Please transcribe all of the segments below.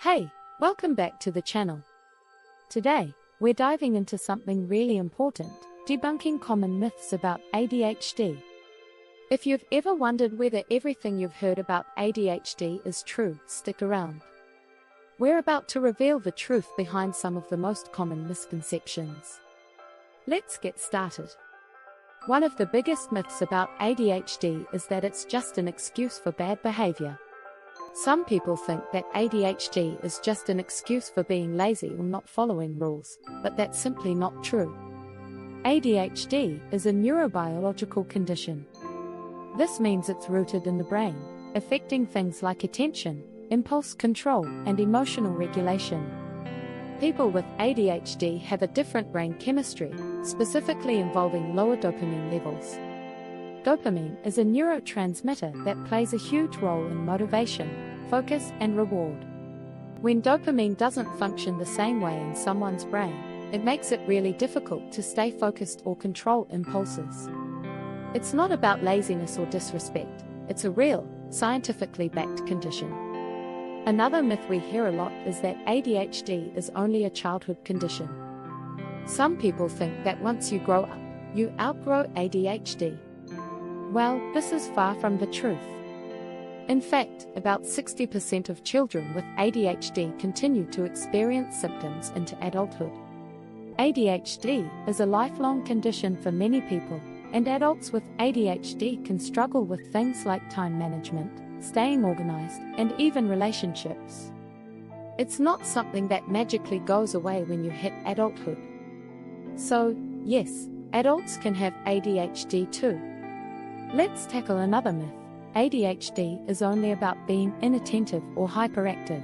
Hey, welcome back to the channel. Today, we're diving into something really important, debunking common myths about ADHD. If you've ever wondered whether everything you've heard about ADHD is true, stick around. We're about to reveal the truth behind some of the most common misconceptions. Let's get started. One of the biggest myths about ADHD is that it's just an excuse for bad behavior. Some people think that ADHD is just an excuse for being lazy or not following rules, but that's simply not true. ADHD is a neurobiological condition. This means it's rooted in the brain, affecting things like attention, impulse control, and emotional regulation. People with ADHD have a different brain chemistry, specifically involving lower dopamine levels. Dopamine is a neurotransmitter that plays a huge role in motivation, focus, and reward. When dopamine doesn't function the same way in someone's brain, it makes it really difficult to stay focused or control impulses. It's not about laziness or disrespect, it's a real, scientifically backed condition. Another myth we hear a lot is that ADHD is only a childhood condition. Some people think that once you grow up, you outgrow ADHD. Well, this is far from the truth. In fact, about 60% of children with ADHD continue to experience symptoms into adulthood. ADHD is a lifelong condition for many people, and adults with ADHD can struggle with things like time management, staying organized, and even relationships. It's not something that magically goes away when you hit adulthood. So, yes, adults can have ADHD too. Let's tackle another myth. ADHD is only about being inattentive or hyperactive.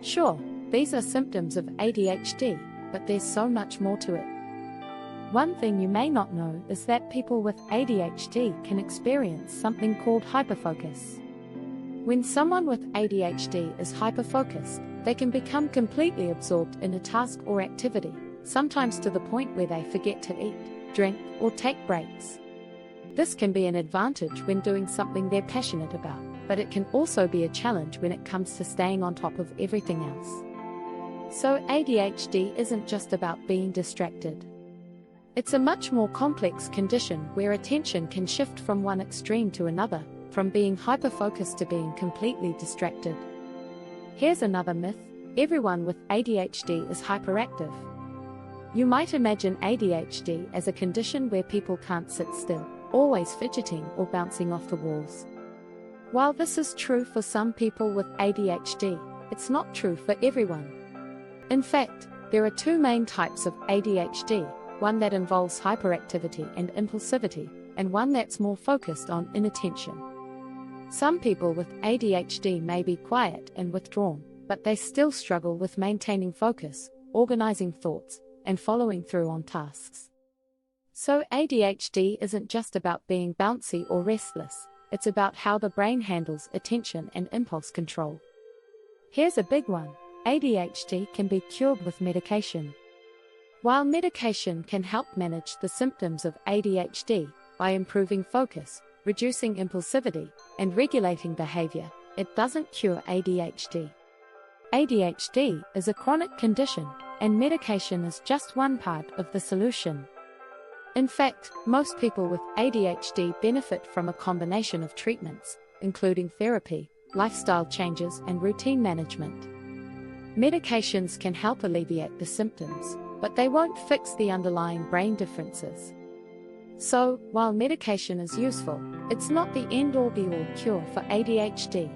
Sure, these are symptoms of ADHD, but there's so much more to it. One thing you may not know is that people with ADHD can experience something called hyperfocus. When someone with ADHD is hyperfocused, they can become completely absorbed in a task or activity, sometimes to the point where they forget to eat, drink, or take breaks. This can be an advantage when doing something they're passionate about, but it can also be a challenge when it comes to staying on top of everything else. So ADHD isn't just about being distracted. It's a much more complex condition where attention can shift from one extreme to another, from being hyperfocused to being completely distracted. Here's another myth: everyone with ADHD is hyperactive. You might imagine ADHD as a condition where people can't sit still, always fidgeting or bouncing off the walls. While this is true for some people with ADHD, it's not true for everyone. In fact, there are two main types of ADHD, one that involves hyperactivity and impulsivity, and one that's more focused on inattention. Some people with ADHD may be quiet and withdrawn, but they still struggle with maintaining focus, organizing thoughts, and following through on tasks. So ADHD isn't just about being bouncy or restless, it's about how the brain handles attention and impulse control. Here's a big one: ADHD can be cured with medication. While medication can help manage the symptoms of ADHD by improving focus, reducing impulsivity, and regulating behavior, it doesn't cure ADHD. ADHD is a chronic condition, and medication is just one part of the solution. In fact, most people with ADHD benefit from a combination of treatments, including therapy, lifestyle changes, and routine management. Medications can help alleviate the symptoms, but they won't fix the underlying brain differences. So, while medication is useful, it's not the end-all be-all cure for ADHD.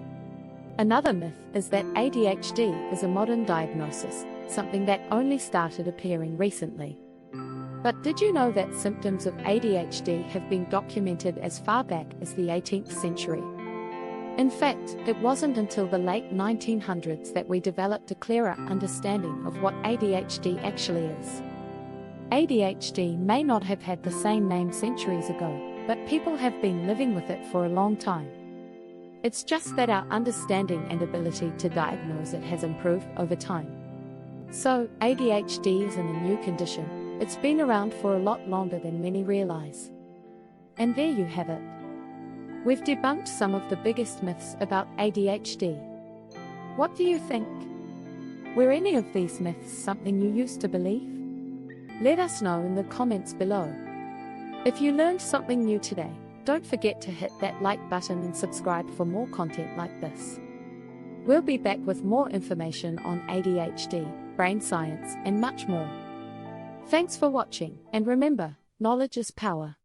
Another myth is that ADHD is a modern diagnosis, something that only started appearing recently. But did you know that symptoms of ADHD have been documented as far back as the 18th century? In fact, it wasn't until the late 1900s that we developed a clearer understanding of what ADHD actually is. ADHD may not have had the same name centuries ago, but people have been living with it for a long time. It's just that our understanding and ability to diagnose it has improved over time. So, ADHD isn't a new condition, it's been around for a lot longer than many realize. And there you have it. We've debunked some of the biggest myths about ADHD. What do you think? Were any of these myths something you used to believe? Let us know in the comments below. If you learned something new today, don't forget to hit that like button and subscribe for more content like this. We'll be back with more information on ADHD, brain science, and much more. Thanks for watching, and remember, knowledge is power.